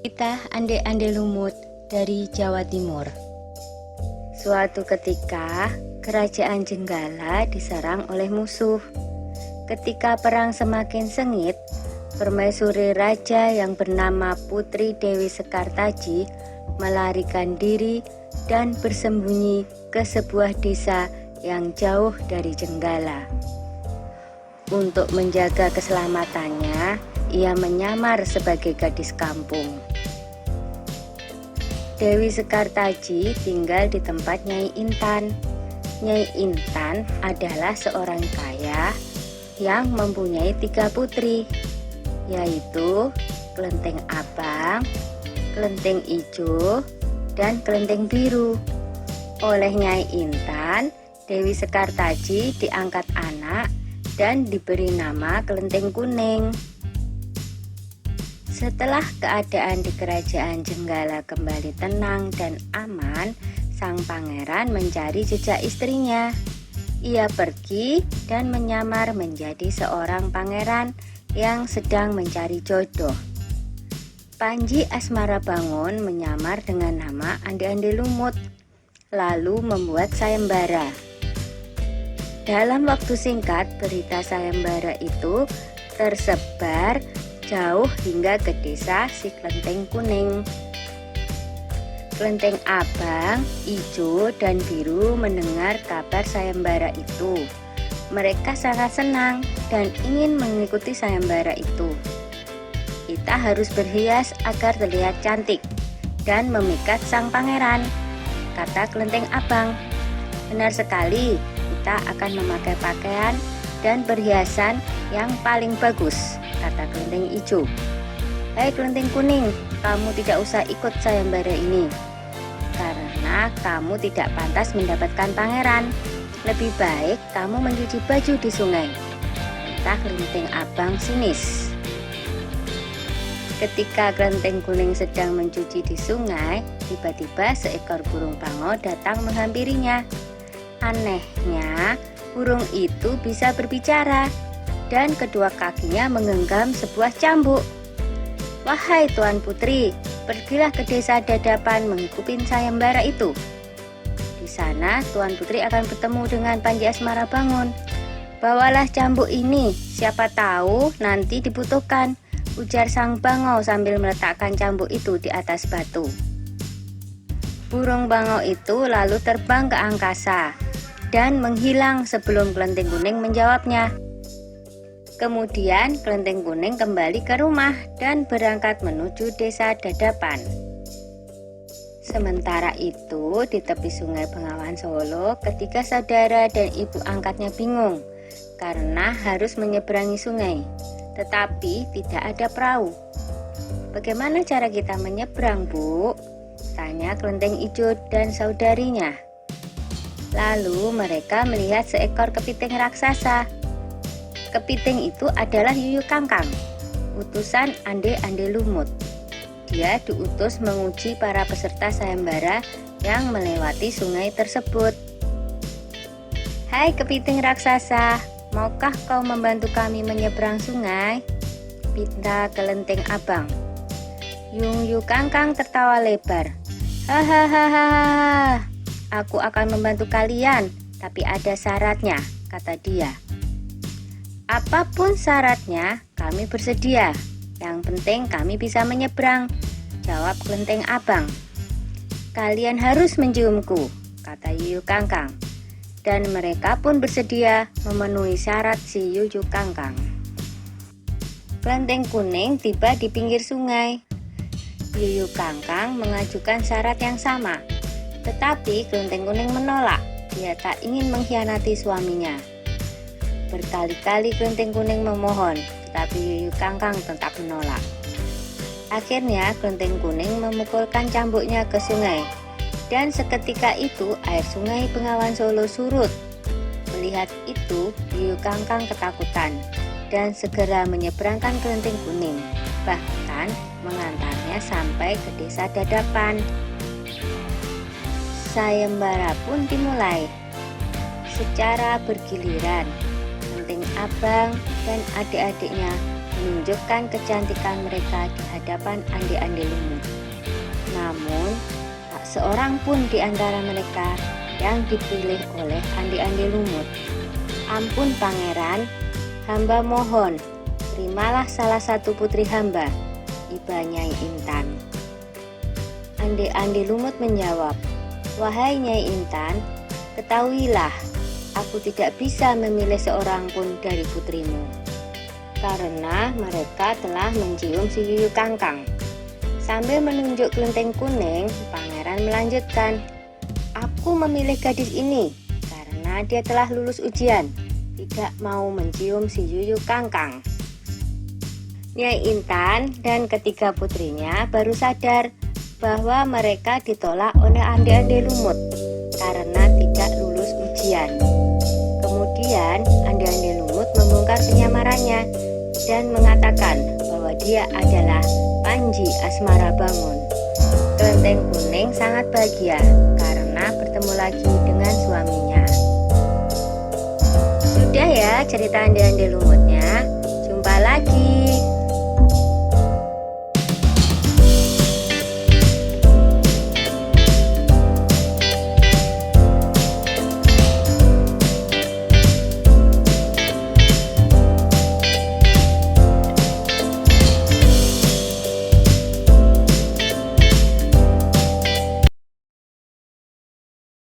Kita Ande-Ande Lumut dari Jawa Timur. Suatu ketika, kerajaan Jenggala diserang oleh musuh. Ketika perang semakin sengit, permaisuri raja yang bernama Putri Dewi Sekartaji melarikan diri dan bersembunyi ke sebuah desa yang jauh dari Jenggala. Untuk menjaga keselamatannya, ia menyamar sebagai gadis kampung. Dewi Sekartaji tinggal di tempat Nyai Intan. Nyai Intan adalah seorang kaya yang mempunyai 3 putri, yaitu Kelenteng Abang, Kelenteng Ijo, dan Kelenteng Biru. Oleh Nyai Intan, Dewi Sekartaji diangkat anak dan diberi nama Kelenteng Kuning. Setelah keadaan di kerajaan Jenggala kembali tenang dan aman, sang pangeran mencari jejak istrinya. Ia pergi dan menyamar menjadi seorang pangeran yang sedang mencari jodoh. Panji Asmarabangun menyamar dengan nama Ande-Ande Lumut, lalu membuat sayembara. Dalam waktu singkat, berita sayembara itu tersebar jauh hingga ke desa si Kelenteng Kuning. Kelenteng Abang, Ijo, dan Biru mendengar kabar sayembara itu. Mereka sangat senang dan ingin mengikuti sayembara itu. Kita harus berhias agar terlihat cantik dan memikat sang pangeran, kata Kelenteng Abang. Benar sekali, kita akan memakai pakaian dan perhiasan yang paling bagus, kata Kelenteng Ijo. Hai Kelenteng Kuning, kamu tidak usah ikut sayembara ini, karena kamu tidak pantas mendapatkan pangeran. Lebih baik kamu mencuci baju di sungai, kata Kelenteng Abang sinis. Ketika Kelenteng Kuning sedang mencuci di sungai, tiba-tiba seekor burung bango datang menghampirinya. Anehnya, burung itu bisa berbicara dan kedua kakinya menggenggam sebuah cambuk. Wahai Tuan Putri, pergilah ke desa Dadapan mengikuti sayembara itu. Di sana Tuan Putri akan bertemu dengan Panji Asmarabangun. Bawalah cambuk ini, siapa tahu nanti dibutuhkan, ujar sang bango sambil meletakkan cambuk itu di atas batu. Burung bango itu lalu terbang ke angkasa dan menghilang sebelum Kelenteng Kuning menjawabnya. Kemudian Kelenteng Kuning kembali ke rumah dan berangkat menuju desa Dadapan. Sementara itu, di tepi sungai Bengawan Solo, ketiga saudara dan ibu angkatnya bingung karena harus menyeberangi sungai, tetapi tidak ada perahu. Bagaimana cara kita menyeberang, Bu? Tanya Kelenteng Ijo dan saudarinya. Lalu mereka melihat seekor kepiting raksasa. Kepiting itu adalah Yuyu Kangkang, utusan Ande-Ande Lumut. Dia diutus menguji para peserta sayembara yang melewati sungai tersebut. Hai kepiting raksasa, maukah kau membantu kami menyeberang sungai? Pinta Kelenteng Abang. Yuyu Kangkang tertawa lebar. Hahaha. Aku akan membantu kalian, tapi ada syaratnya, kata dia. Apapun syaratnya, kami bersedia. Yang penting kami bisa menyeberang, jawab Kelenteng Abang. Kalian harus menciumku, kata Yuyu Kangkang. Dan mereka pun bersedia memenuhi syarat si Yuyu Kangkang. Kelenteng Kuning tiba di pinggir sungai. Yuyu Kangkang mengajukan syarat yang sama. Tetapi Kelenteng Kuning menolak, dia tak ingin mengkhianati suaminya. Berkali-kali Kelenteng Kuning memohon, tetapi Yuyu Kangkang tetap menolak. Akhirnya Kelenteng Kuning memukulkan cambuknya ke sungai, dan seketika itu air sungai Bengawan Solo surut. Melihat itu, Yuyu Kangkang ketakutan dan segera menyeberangkan Kelenteng Kuning, bahkan mengantarnya sampai ke desa Dadapan. Sayembara pun dimulai. Secara bergiliran, Kelenteng Abang dan adik-adiknya menunjukkan kecantikan mereka di hadapan ande-ande lumut. Namun, tak seorang pun di antara mereka yang dipilih oleh ande-ande lumut. "Ampun pangeran, hamba mohon, terimalah salah satu putri hamba," iba Nyai Intan. Ande-ande lumut menjawab, "Wahai Nyai Intan, ketahuilah, aku tidak bisa memilih seorang pun dari putrimu, karena mereka telah mencium si Yuyu Kangkang." Sambil menunjuk kelenteng kuning, pangeran melanjutkan, "Aku memilih gadis ini karena dia telah lulus ujian, tidak mau mencium si Yuyu Kangkang." Nyai Intan dan ketiga putrinya baru sadar bahwa mereka ditolak oleh ande-ande lumut karena tidak lulus ujian. Kemudian ande-ande lumut membongkar penyamarannya dan mengatakan bahwa dia adalah Panji Asmara Bangun. Kelenteng kuning sangat bahagia karena bertemu lagi dengan suaminya. Sudah ya cerita ande-ande lumutnya. Jumpa lagi.